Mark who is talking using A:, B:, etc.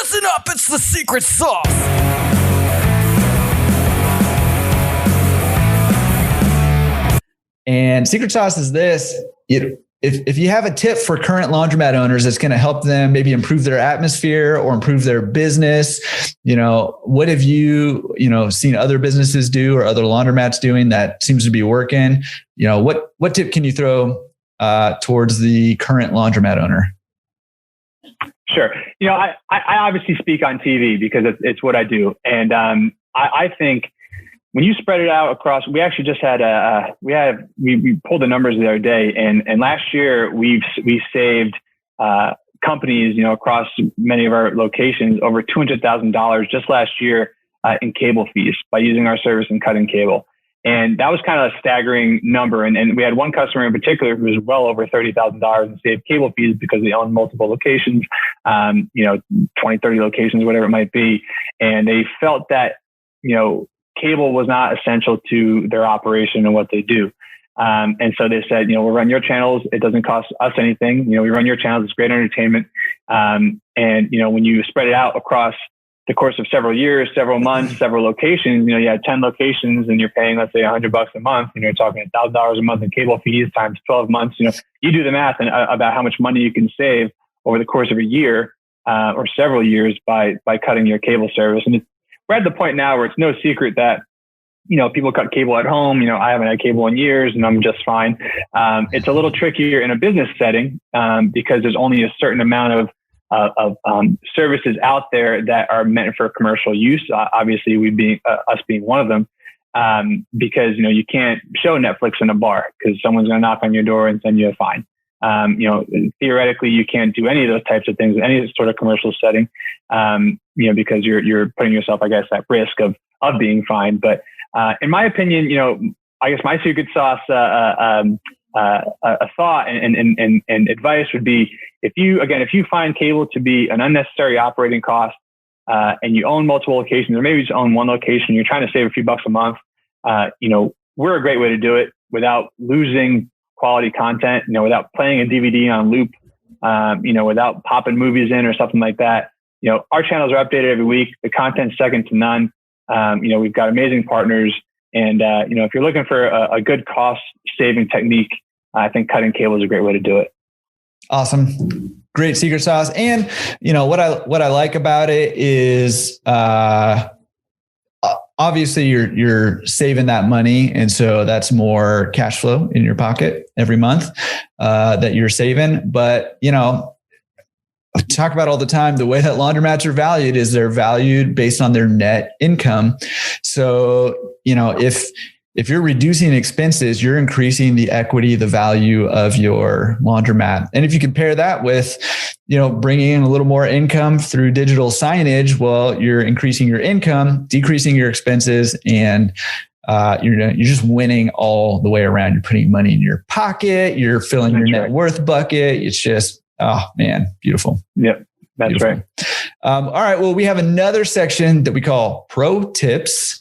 A: Listen up, it's the secret sauce.
B: And secret sauce is this. If you have a tip for current laundromat owners that's going to help them maybe improve their atmosphere or improve their business, what have you seen other businesses do or other laundromats doing that seems to be working? What tip can you throw towards the current laundromat owner?
C: Sure. I obviously speak on TV because it's what I do. And I think when you spread it out across, we actually just had we pulled the numbers the other day, and last year we saved companies, across many of our locations over $200,000 just last year in cable fees by using our service and cutting cable. And that was kind of a staggering number. And we had one customer in particular who was well over $30,000 in saved cable fees because they own multiple locations, 20, 30 locations, whatever it might be. And they felt that, cable was not essential to their operation and what they do. And so they said, we'll run your channels. It doesn't cost us anything. We run your channels. It's great entertainment. And when you spread it out across the course of several years, several months, several locations, you had 10 locations and you're paying, let's say $100 a month, and you're talking $1,000 a month in cable fees times 12 months. You do the math about how much money you can save over the course of a year or several years by cutting your cable service. And we're at the point now where it's no secret that, people cut cable at home. I haven't had cable in years and I'm just fine. It's a little trickier in a business setting because there's only a certain amount of services out there that are meant for commercial use. Obviously, us being one of them, because you can't show Netflix in a bar because someone's going to knock on your door and send you a fine. Theoretically, you can't do any of those types of things in any sort of commercial setting, because you're putting yourself, I guess, at risk of being fined. But in my opinion, I guess my secret sauce, a thought and advice would be, if you find cable to be an unnecessary operating cost, and you own multiple locations, or maybe you just own one location, you're trying to save a few bucks a month, we're a great way to do it without losing quality content, without playing a DVD on loop, without popping movies in or something like that. Our channels are updated every week. The content's second to none. We've got amazing partners. And, if you're looking for a good cost saving technique, I think cutting cable is a great way to do it.
B: Awesome. Great secret sauce. And, what I like about it is, obviously you're saving that money. And so that's more cash flow in your pocket every month, that you're saving. But, I talk about all the time, the way that laundromats are valued is they're valued based on their net income. So, if you're reducing expenses, you're increasing the equity, the value of your laundromat. And if you compare that with, bringing in a little more income through digital signage, well, you're increasing your income, decreasing your expenses, and you're just winning all the way around. You're putting money in your pocket, you're filling your net worth bucket. It's just, oh man, beautiful.
C: Yep. That's beautiful. Right.
B: All right. Well, we have another section that we call Pro Tips.